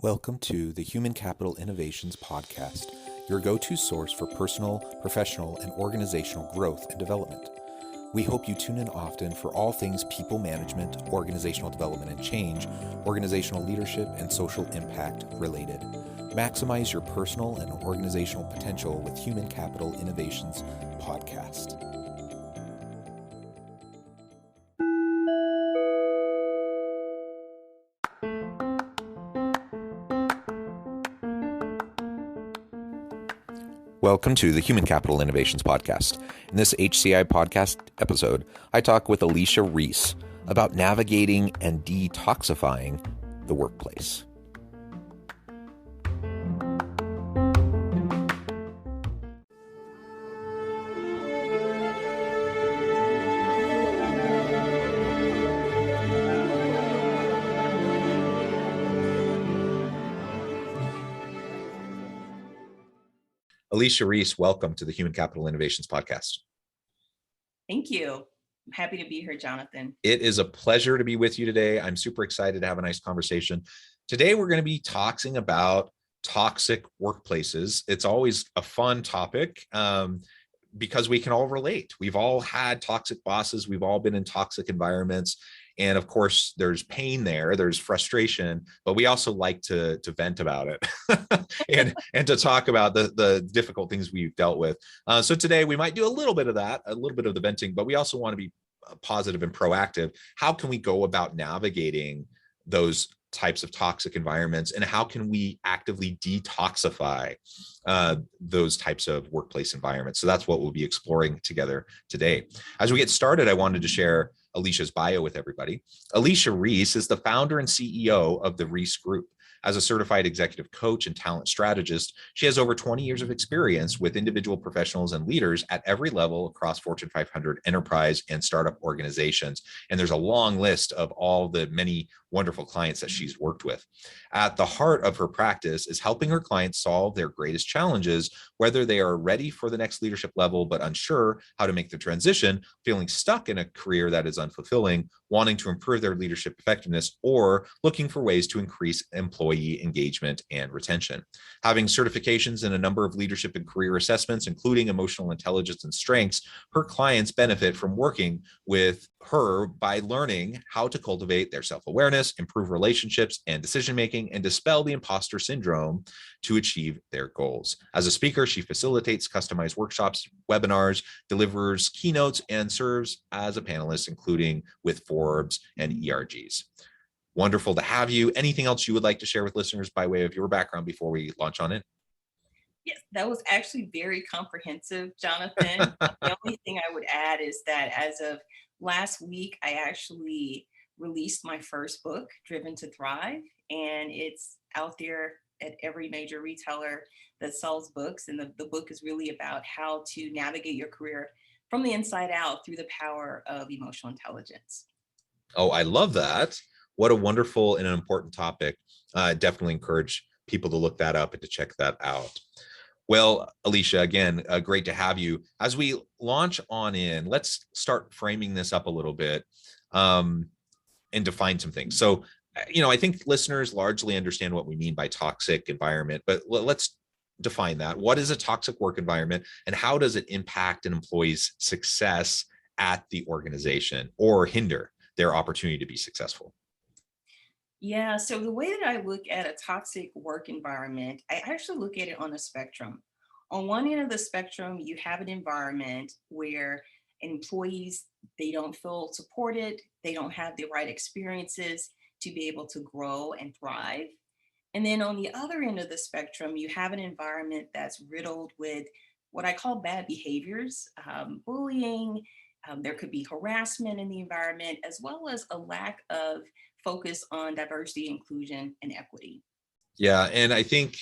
Welcome to the Human Capital Innovations Podcast, your go-to source for personal, professional, and organizational growth and development. We hope you tune in often for all things people management, organizational development and change, organizational leadership, and social impact related. Maximize your personal and organizational potential with Human Capital Innovations Podcast. Welcome to the Human Capital Innovations Podcast. In this HCI podcast episode, I talk with Alicia Reece about navigating and detoxifying the workplace. Alicia Reece, welcome to the Human Capital Innovations Podcast. Thank you. I'm happy to be here, Jonathan. It is a pleasure to be with you today. I'm super excited to have a nice conversation. Today, we're going to be talking about toxic workplaces. It's always a fun topic because we can all relate. We've all had toxic bosses. We've all been in toxic environments. And of course, there's pain there, there's frustration, but we also like to vent about it and to talk about the difficult things we've dealt with. So today we might do a little bit of that, a little bit of the venting, but we also want to be positive and proactive. How can we go about navigating those types of toxic environments, and how can we actively detoxify those types of workplace environments? So that's what we'll be exploring together today. As we get started, I wanted to share Alicia's bio with everybody. Alicia Reece is the founder and CEO of the Reece Group. As a certified executive coach and talent strategist, she has over 20 years of experience with individual professionals and leaders at every level across Fortune 500 enterprise and startup organizations. And there's a long list of all the many wonderful clients that she's worked with. At the heart of her practice is helping her clients solve their greatest challenges, whether they are ready for the next leadership level but unsure how to make the transition, feeling stuck in a career that is unfulfilling, wanting to improve their leadership effectiveness, or looking for ways to increase employee engagement and retention. Having certifications in a number of leadership and career assessments, including emotional intelligence and strengths, her clients benefit from working with her by learning how to cultivate their self-awareness, improve relationships and decision-making, and dispel the imposter syndrome to achieve their goals. As a speaker, she facilitates customized workshops, webinars, delivers keynotes, and serves as a panelist, including with Forbes and ERGs. Wonderful to have you. Anything else you would like to share with listeners by way of your background before we launch on it? Yes, that was actually very comprehensive, Jonathan. The only thing I would add is that as of last week, I actually released my first book, Driven to Thrive, and it's out there at every major retailer that sells books. And the book is really about how to navigate your career from the inside out through the power of emotional intelligence. Oh, I love that. What a wonderful and an important topic. Definitely encourage people to look that up and to check that out. Well, Alicia, again, great to have you. As we launch on in, let's start framing this up a little bit and define some things. So, I think listeners largely understand what we mean by toxic environment, but let's define that. What is a toxic work environment, and how does it impact an employee's success at the organization or hinder their opportunity to be successful? Yeah, so the way that I look at a toxic work environment, I actually look at it on a spectrum. On one end of the spectrum, you have an environment where employees, they don't feel supported, they don't have the right experiences to be able to grow and thrive. And then on the other end of the spectrum, you have an environment that's riddled with what I call bad behaviors, bullying. There could be harassment in the environment, as well as a lack of focus on diversity, inclusion, and equity. Yeah, and I think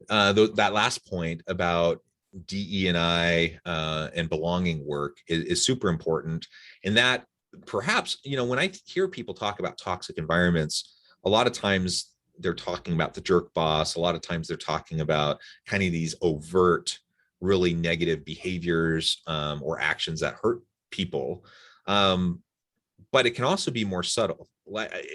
that last point about DE&I and belonging work is super important. And that perhaps, when I hear people talk about toxic environments, a lot of times they're talking about the jerk boss. A lot of times they're talking about kind of these overt, really negative behaviors or actions that hurt people. But it can also be more subtle.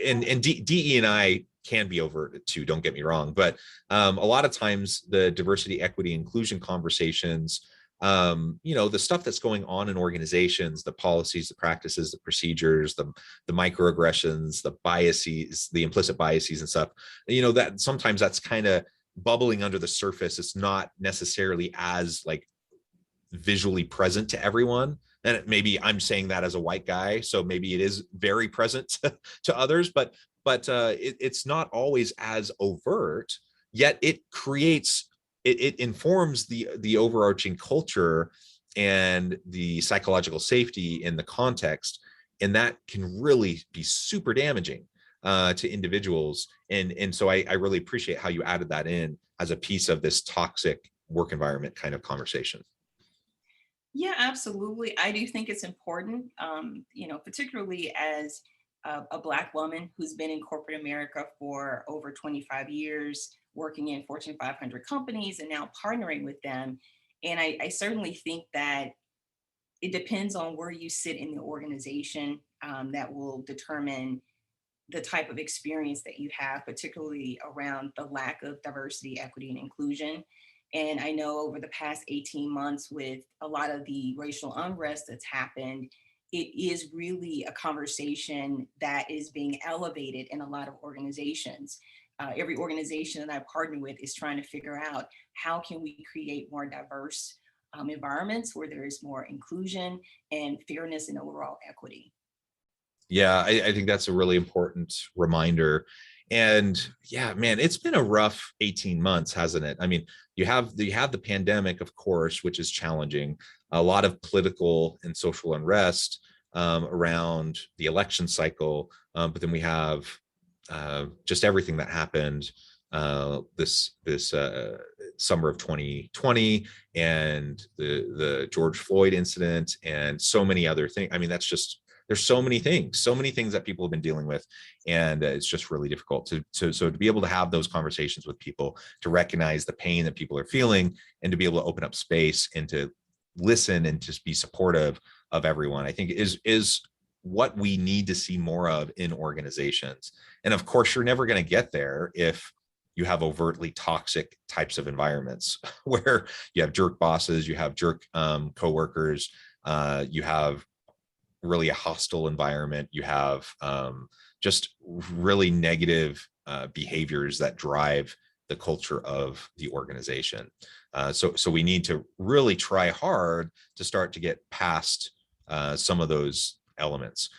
And DE&I can be overt too, don't get me wrong, but a lot of times the diversity, equity, inclusion conversations, the stuff that's going on in organizations, the policies, the practices, the procedures, the microaggressions, the biases, the implicit biases and stuff, that sometimes that's kind of bubbling under the surface. It's not necessarily as like visually present to everyone. And maybe I'm saying that as a white guy, so maybe it is very present to others, but it's not always as overt. Yet it creates, it informs the overarching culture and the psychological safety in the context, and that can really be super damaging to individuals. And so I really appreciate how you added that in as a piece of this toxic work environment kind of conversation. Yeah, absolutely. I do think it's important, particularly as a Black woman who's been in corporate America for over 25 years, working in Fortune 500 companies and now partnering with them. And I certainly think that it depends on where you sit in the organization, that will determine the type of experience that you have, particularly around the lack of diversity, equity, and inclusion. And I know over the past 18 months, with a lot of the racial unrest that's happened, it is really a conversation that is being elevated in a lot of organizations. Every organization that I partner with is trying to figure out how can we create more diverse environments where there is more inclusion and fairness and overall equity. Yeah, I think that's a really important reminder. And yeah, man, it's been a rough 18 months, hasn't it? I mean, you have the pandemic, of course, which is challenging. A lot of political and social unrest around the election cycle, but then we have just everything that happened this summer of 2020, and the George Floyd incident, and so many other things. I mean, that's just, there's so many things that people have been dealing with, and it's just really difficult to be able to have those conversations with people, to recognize the pain that people are feeling, and to be able to open up space and to listen and just be supportive of everyone. I think is what we need to see more of in organizations. And of course, you're never going to get there if you have overtly toxic types of environments where you have jerk bosses, you have jerk coworkers, you have really a hostile environment, you have just really negative behaviors that drive the culture of the organization. So we need to really try hard to start to get past some of those elements.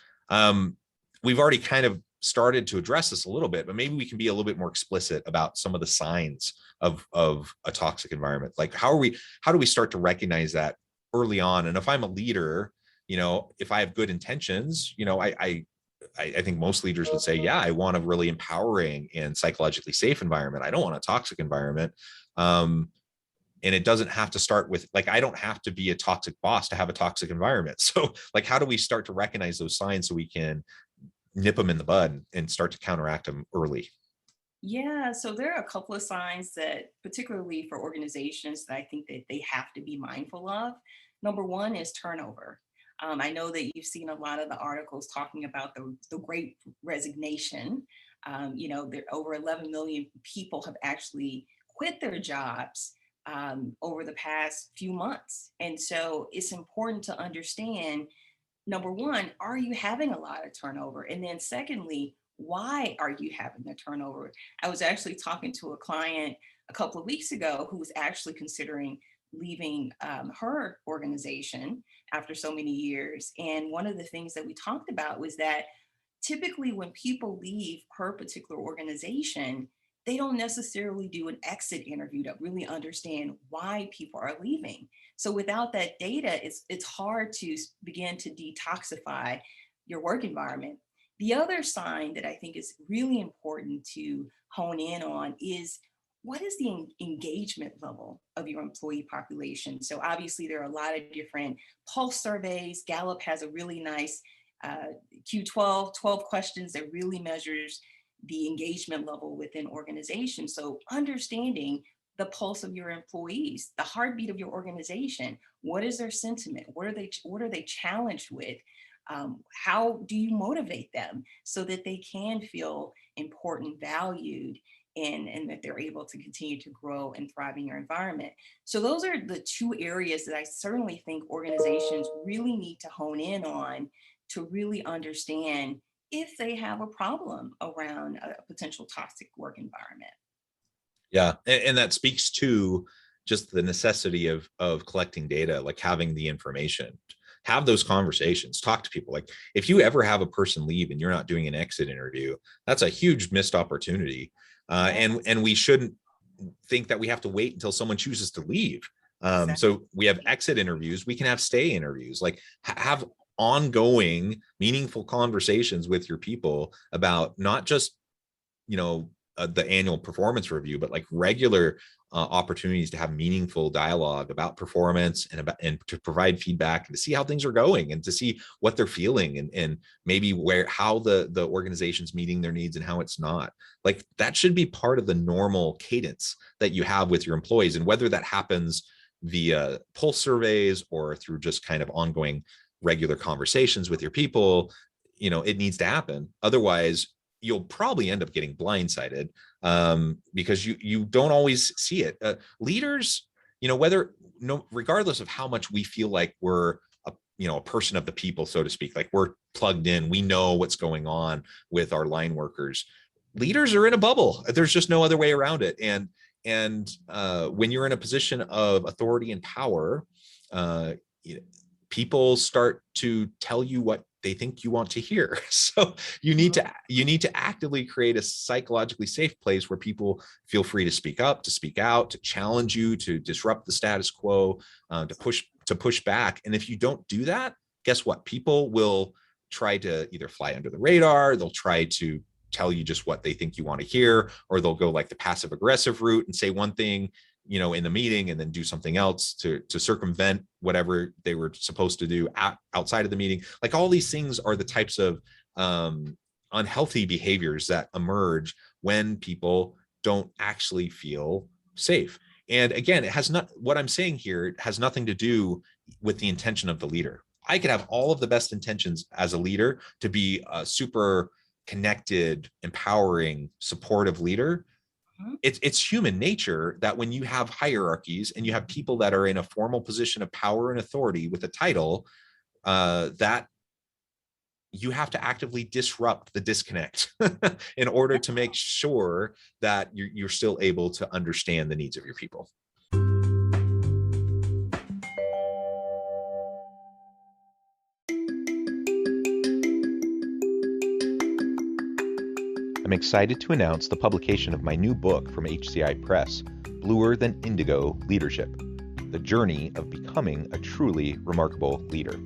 We've already kind of started to address this a little bit, but maybe we can be a little bit more explicit about some of the signs of a toxic environment. Like how do we start to recognize that early on? And if I'm a leader, if I have good intentions, I think most leaders would say, yeah, I want a really empowering and psychologically safe environment. I don't want a toxic environment. And it doesn't have to start with, like, I don't have to be a toxic boss to have a toxic environment. So like, how do we start to recognize those signs so we can nip them in the bud and start to counteract them early? Yeah, so there are a couple of signs that, particularly for organizations, that I think that they have to be mindful of. Number one is turnover. I know that you've seen a lot of the articles talking about the great resignation. There over 11 million people have actually quit their jobs over the past few months. And so it's important to understand, number one, are you having a lot of turnover? And then secondly, why are you having the turnover? I was actually talking to a client a couple of weeks ago who was actually considering leaving her organization after so many years. And one of the things that we talked about was that typically when people leave her particular organization, they don't necessarily do an exit interview to really understand why people are leaving. So without that data, it's hard to begin to detoxify your work environment. The other sign that I think is really important to hone in on is, what is the engagement level of your employee population? So obviously there are a lot of different pulse surveys. Gallup has a really nice Q12 questions that really measures the engagement level within organizations. So understanding the pulse of your employees, the heartbeat of your organization, what is their sentiment? What are they challenged with? How do you motivate them so that they can feel important, valued, and that they're able to continue to grow and thrive in your environment? So those are the two areas that I certainly think organizations really need to hone in on to really understand if they have a problem around a potential toxic work environment. Yeah, and that speaks to just the necessity of collecting data, like having the information, have those conversations, talk to people. Like if you ever have a person leave and you're not doing an exit interview, that's a huge missed opportunity. And we shouldn't think that we have to wait until someone chooses to leave. Exactly. So we have exit interviews, we can have stay interviews, like have ongoing meaningful conversations with your people about not just, you know, the annual performance review, but like regular opportunities to have meaningful dialogue about performance and to provide feedback and to see how things are going and to see what they're feeling and maybe how the organization's meeting their needs and how it's not. Like that should be part of the normal cadence that you have with your employees, and whether that happens via pulse surveys or through just kind of ongoing regular conversations with your people, you know, it needs to happen. Otherwise you'll probably end up getting blindsided because you don't always see it. Leaders, you know, regardless of how much we feel like we're a person of the people, so to speak, like we're plugged in, we know what's going on with our line workers. Leaders are in a bubble. There's just no other way around it. And when you're in a position of authority and power, uh, people start to tell you what they think you want to hear. So you need to actively create a psychologically safe place where people feel free to speak up, to speak out, to challenge you, to disrupt the status quo, to push back. And if you don't do that, guess what? People will try to either fly under the radar, they'll try to tell you just what they think you want to hear, or they'll go like the passive aggressive route and say one thing, you know, in the meeting and then do something else to circumvent whatever they were supposed to do outside of the meeting. Like all these things are the types of unhealthy behaviors that emerge when people don't actually feel safe. And again, it has not, what I'm saying here, it has nothing to do with the intention of the leader. I could have all of the best intentions as a leader to be a super connected, empowering, supportive leader. Mhm. It's human nature that when you have hierarchies and you have people that are in a formal position of power and authority with a title, that you have to actively disrupt the disconnect in order to make sure that you're still able to understand the needs of your people. I'm excited to announce the publication of my new book from HCI Press, Bluer Than Indigo Leadership: The Journey of Becoming a Truly Remarkable Leader.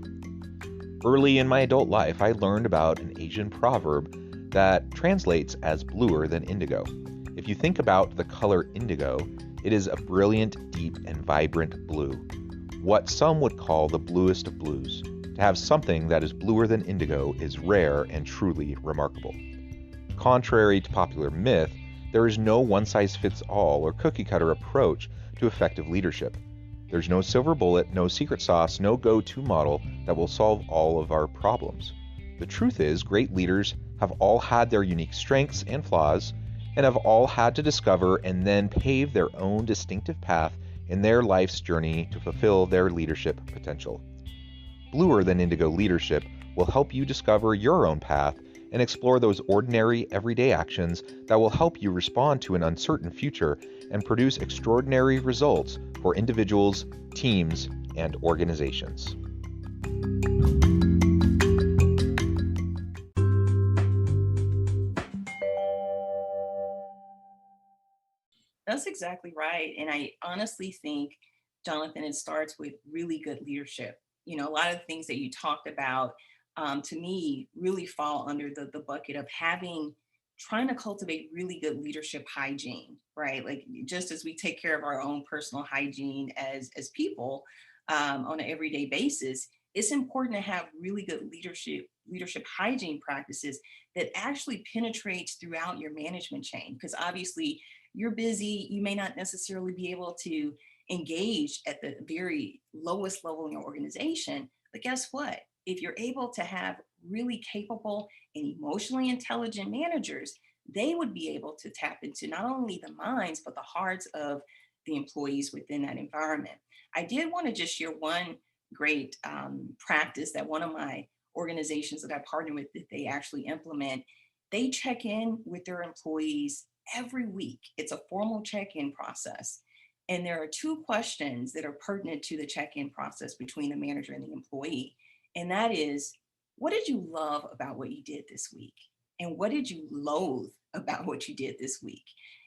Early in my adult life, I learned about an Asian proverb that translates as bluer than indigo. If you think about the color indigo, it is a brilliant, deep, and vibrant blue, what some would call the bluest of blues. To have something that is bluer than indigo is rare and truly remarkable. Contrary to popular myth, there is no one-size-fits-all or cookie-cutter approach to effective leadership. There's no silver bullet, no secret sauce, no go-to model that will solve all of our problems. The truth is, great leaders have all had their unique strengths and flaws, and have all had to discover and then pave their own distinctive path in their life's journey to fulfill their leadership potential. Bluer Than Indigo Leadership will help you discover your own path and explore those ordinary, everyday actions that will help you respond to an uncertain future and produce extraordinary results for individuals, teams, and organizations. That's exactly right. And I honestly think, Jonathan, it starts with really good leadership. You know, a lot of the things that you talked about, to me, really fall under the bucket of trying to cultivate really good leadership hygiene, right? Like just as we take care of our own personal hygiene as people on an everyday basis, it's important to have really good leadership hygiene practices that actually penetrates throughout your management chain. Because obviously you're busy, you may not necessarily be able to engage at the very lowest level in your organization, but guess what? if you're able to have really capable and emotionally intelligent managers, they would be able to tap into not only the minds, but the hearts of the employees within that environment. I did want to just share one great practice that one of my organizations that I partner with, that they actually implement. They check in with their employees every week. It's a formal check-in process. And there are two questions that are pertinent to the check-in process between the manager and the employee. And that is, what did you love about what you did this week? And what did you loathe about what you did this week?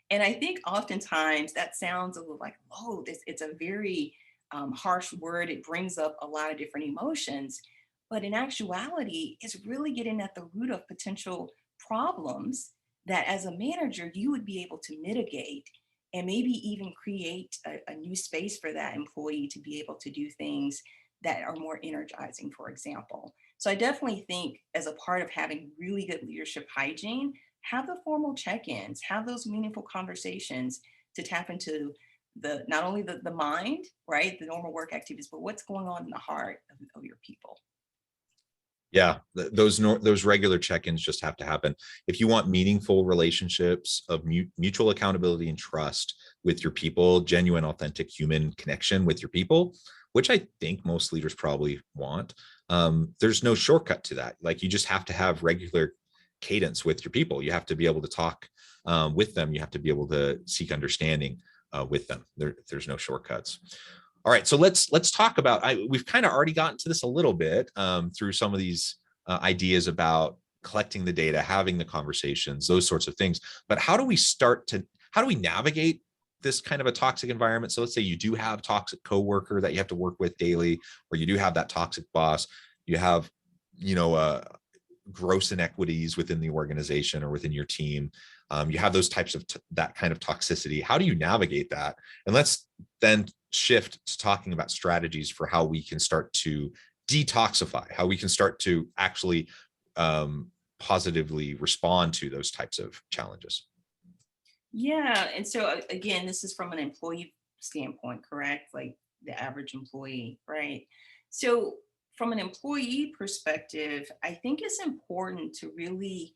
And I think oftentimes that sounds a little like loathe. It's a very harsh word. It brings up a lot of different emotions. But in actuality, it's really getting at the root of potential problems that as a manager, you would be able to mitigate and maybe even create a new space for that employee to be able to do things that are more energizing, for example. So I definitely think as a part of having really good leadership hygiene, have the formal check-ins, have those meaningful conversations to tap into the not only the mind, right, the normal work activities, but what's going on in the heart of your people. Yeah, those regular check-ins just have to happen. If you want meaningful relationships of mutual accountability and trust with your people, genuine, authentic human connection with your people, which I think most leaders probably want, there's no shortcut to that. Like, you just have to have regular cadence with your people. You have to be able to talk with them. You have to be able to seek understanding with them. There's no shortcuts. All right, so let's talk about, we've kind of already gotten to this a little bit through some of these ideas about collecting the data, having the conversations, those sorts of things. But how do we navigate this kind of a toxic environment? So let's say you do have a toxic coworker that you have to work with daily, or you do have that toxic boss, you have, gross inequities within the organization or within your team. You have those types of that kind of toxicity. How do you navigate that? And let's then shift to talking about strategies for how we can start to detoxify, how we can start to actually positively respond to those types of challenges. Yeah. And so again, this is from an employee standpoint, correct? Like the average employee, right? So from an employee perspective, I think it's important to really,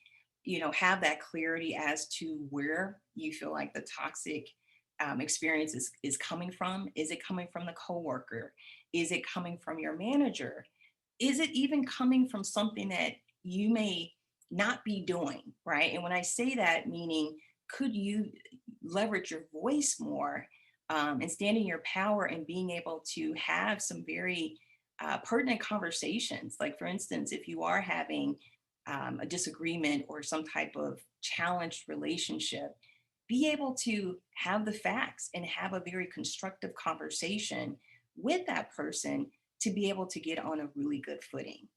have that clarity as to where you feel like the toxic experience is coming from. Is it coming from the coworker? Is it coming from your manager? Is it even coming from something that you may not be doing, right? And when I say that, meaning, could you leverage your voice more and stand in your power and being able to have some very pertinent conversations? Like, for instance, if you are having a disagreement or some type of challenged relationship, be able to have the facts and have a very constructive conversation with that person to be able to get on a really good footing.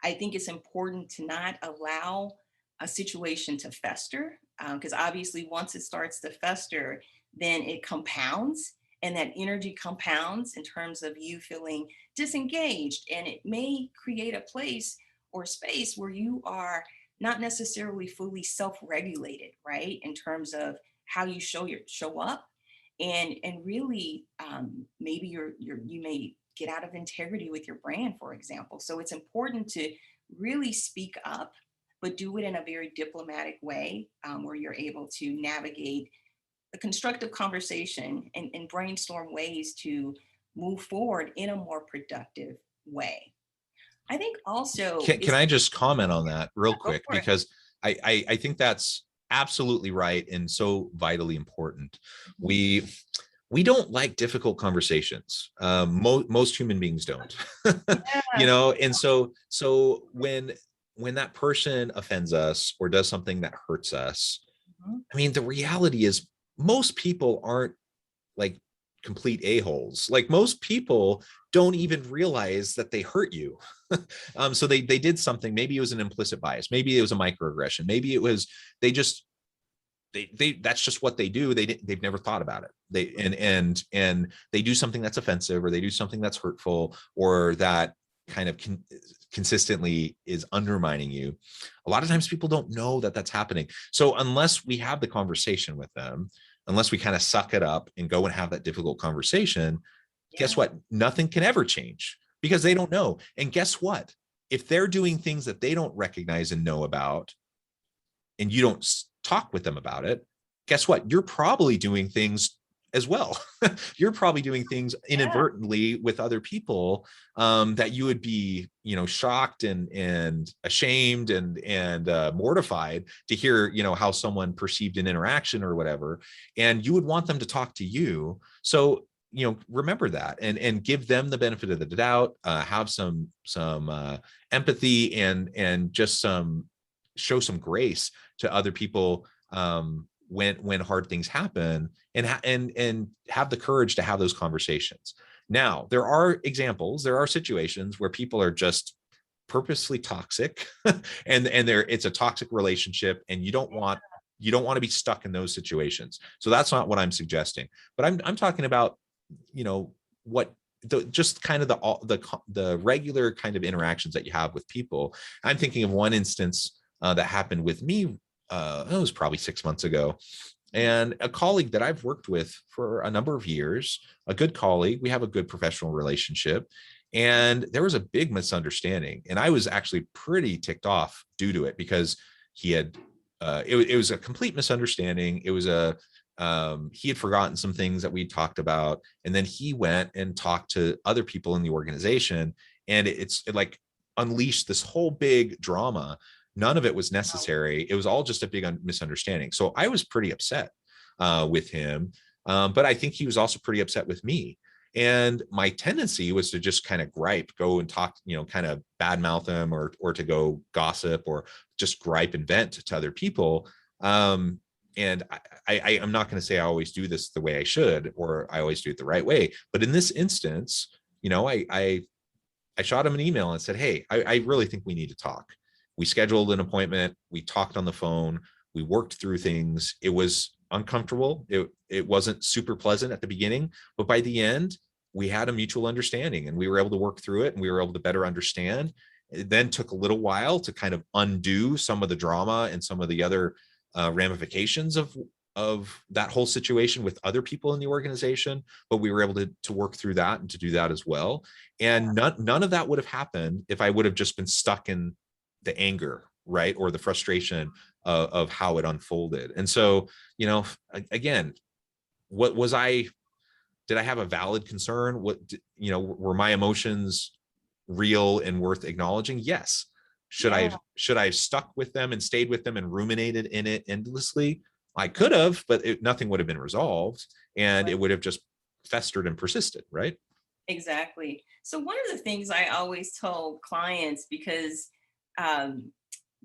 I think it's important to not allow a situation to fester, because obviously once it starts to fester, then it compounds, and that energy compounds in terms of you feeling disengaged, and it may create a place or space where you are not necessarily fully self-regulated, right, in terms of how you show up, and really maybe you may get out of integrity with your brand, for example. So it's important to really speak up, but do it in a very diplomatic way, where you're able to navigate a constructive conversation and brainstorm ways to move forward in a more productive way. I think also Can I just comment on that real go quick? for it. Because I think that's absolutely right and so vitally important. We don't like difficult conversations. Most human beings don't. Yeah. And so when that person offends us or does something that hurts us, Mhm. I mean, the reality is most people aren't like complete a-holes. Like, most people don't even realize that they hurt you. So they did something. Maybe it was an implicit bias. Maybe it was a microaggression. Maybe it was they that's just what they do. They've never thought about it. And they do something that's offensive, or they do something that's hurtful, or that kind of consistently is undermining you. A lot of times people don't know that that's happening. So unless we have the conversation with them, unless we kind of suck it up and go and have that difficult conversation, Yeah. guess what? Nothing can ever change, because they don't know. And guess what? if they're doing things that they don't recognize and know about, and you don't talk with them about it, guess what? You're probably doing things as well. You're probably doing things Yeah. inadvertently with other people, that you would be, shocked and ashamed and mortified to hear, how someone perceived an interaction or whatever, and you would want them to talk to you. So, remember that, and give them the benefit of the doubt. Have some empathy, and just show some grace to other people, when hard things happen, and have the courage to have those conversations. Now, there are examples, there are situations where people are just purposely toxic, and it's a toxic relationship, and you don't want to be stuck in those situations. So that's not what I'm suggesting, but I'm talking about, what just kind of the regular kind of interactions that you have with people. I'm thinking of one instance that happened with me. It was probably 6 months ago, and a colleague that I've worked with for a number of years, a good colleague. We have a good professional relationship, and there was a big misunderstanding, and I was actually pretty ticked off due to it, because he had it was a complete misunderstanding. It was he had forgotten some things that we talked about, and then he went and talked to other people in the organization, and it like unleashed this whole big drama. None of it was necessary. It was all just a big misunderstanding. So I was pretty upset with him, but I think he was also pretty upset with me. And my tendency was to just kind of gripe, go and talk, kind of badmouth him, or to go gossip, or just gripe and vent to other people. And I'm not going to say I always do this the way I should, or I always do it the right way. But in this instance, I shot him an email and said, "Hey, I really think we need to talk." We scheduled an appointment. We talked on the phone. We worked through things. It was uncomfortable. It wasn't super pleasant at the beginning, but by the end, we had a mutual understanding, and we were able to work through it, and we were able to better understand. It then took a little while to kind of undo some of the drama and some of the other ramifications of that whole situation with other people in the organization, but we were able to work through that and to do that as well. And none of that would have happened if I would have just been stuck in the anger, right, or the frustration of how it unfolded. And so, again, what was I did I have a valid concern? Were my emotions real and worth acknowledging? Yes. Yeah. Should I have stuck with them and stayed with them and ruminated in it endlessly? I could have, but nothing would have been resolved, and it would have just festered and persisted, right? Exactly. So one of the things I always tell clients, because um,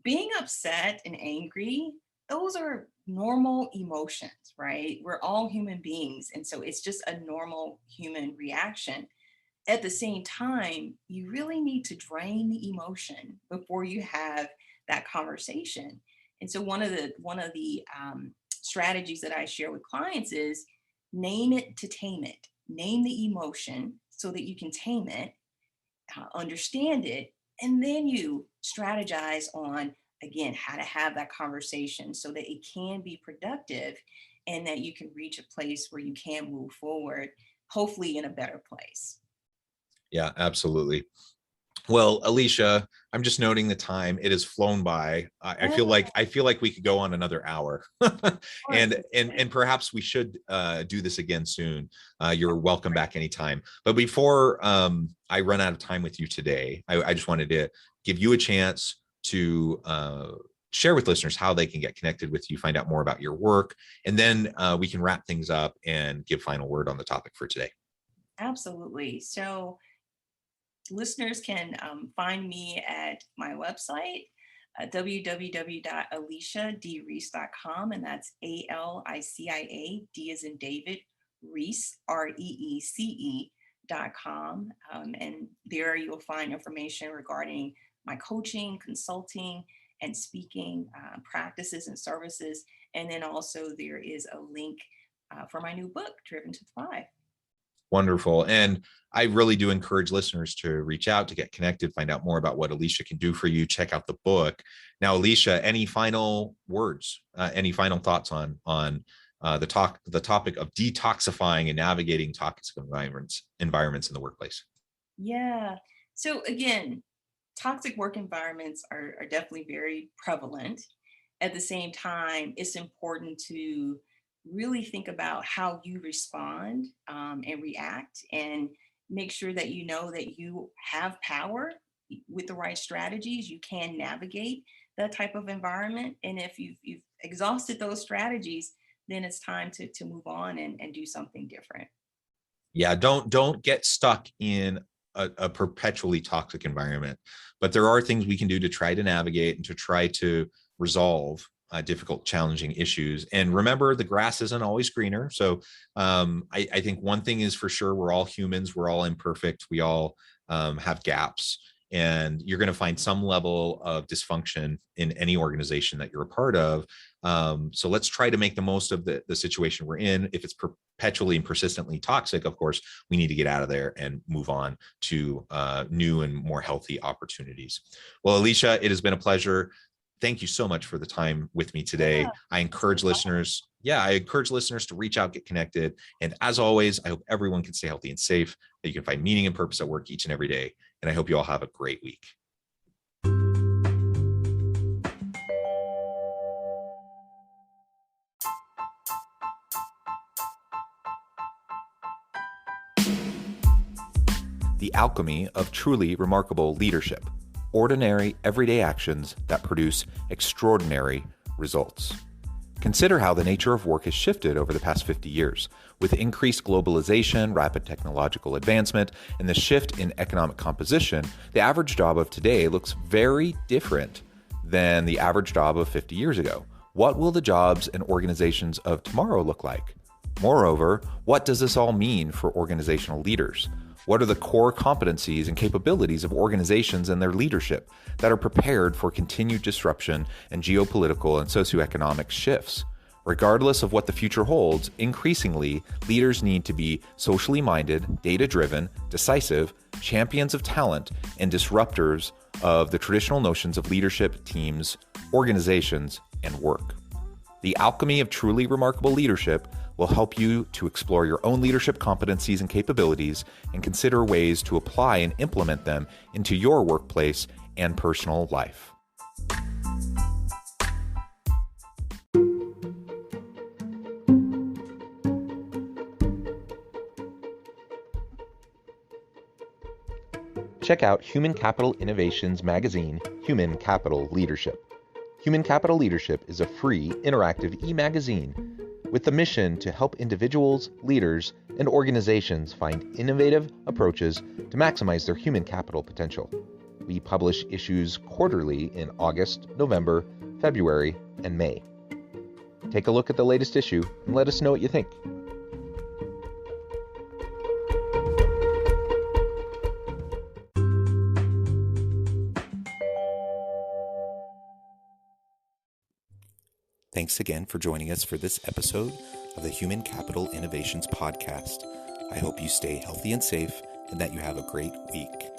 being upset and angry, those are normal emotions, right? We're all human beings. And so it's just a normal human reaction. At the same time, you really need to drain the emotion before you have that conversation. And so one of the strategies that I share with clients is name it to tame it. Name the emotion so that you can tame it, understand it, and then you strategize on, again, how to have that conversation so that it can be productive, and that you can reach a place where you can move forward, hopefully in a better place. Yeah, absolutely. Well, Alicia, I'm just noting the time. It has flown by. I Yeah, feel of like we could go on another hour, course. and perhaps we should do this again soon. You're welcome back anytime. But before I run out of time with you today, I just wanted to give you a chance to share with listeners how they can get connected with you, find out more about your work, and then we can wrap things up and give final word on the topic for today. Absolutely. So listeners can find me at my website, www.aliciadreece.com, and that's ALICIA, D as in David, Reece, REECE.com. And there you'll find information regarding my coaching, consulting, and speaking practices and services. And then also there is a link for my new book, Driven to Thrive. Wonderful. And I really do encourage listeners to reach out, to get connected, find out more about what Alicia can do for you. Check out the book. Now, Alicia, any final words, any final thoughts on the topic of detoxifying and navigating toxic environments in the workplace? Yeah. So again, toxic work environments are definitely very prevalent. At the same time, it's important to really think about how you respond and react, and make sure that you know that you have power. With the right strategies, you can navigate that type of environment. And if you've exhausted those strategies, then it's time to move on and do something different. Yeah, don't get stuck in a perpetually toxic environment. But there are things we can do to try to navigate and to try to resolve difficult, challenging issues. And remember, the grass isn't always greener. So I think one thing is for sure, we're all humans, we're all imperfect, we all have gaps. And you're going to find some level of dysfunction in any organization that you're a part of. So let's try to make the most of the situation we're in. If it's perpetually and persistently toxic, of course, we need to get out of there and move on to new and more healthy opportunities. Well, Alicia, it has been a pleasure. Thank you so much for the time with me today. Yeah, I encourage listeners, to reach out, get connected. And as always, I hope everyone can stay healthy and safe, that you can find meaning and purpose at work each and every day. And I hope you all have a great week. The alchemy of truly remarkable leadership. Ordinary, everyday actions that produce extraordinary results. Consider how the nature of work has shifted over the past 50 years. With increased globalization, rapid technological advancement, and the shift in economic composition, the average job of today looks very different than the average job of 50 years ago. What will the jobs and organizations of tomorrow look like? Moreover, what does this all mean for organizational leaders? What are the core competencies and capabilities of organizations and their leadership that are prepared for continued disruption and geopolitical and socioeconomic shifts? Regardless of what the future holds, increasingly, leaders need to be socially minded, data-driven, decisive, champions of talent, and disruptors of the traditional notions of leadership, teams, organizations, and work. The alchemy of truly remarkable leadership will help you to explore your own leadership competencies and capabilities and consider ways to apply and implement them into your workplace and personal life. Check out Human Capital Innovations magazine, Human Capital Leadership. Human Capital Leadership is a free, interactive e-magazine with the mission to help individuals, leaders, and organizations find innovative approaches to maximize their human capital potential. We publish issues quarterly in August, November, February, and May. Take a look at the latest issue and let us know what you think. Thanks again for joining us for this episode of the Human Capital Innovations Podcast. I hope you stay healthy and safe and that you have a great week.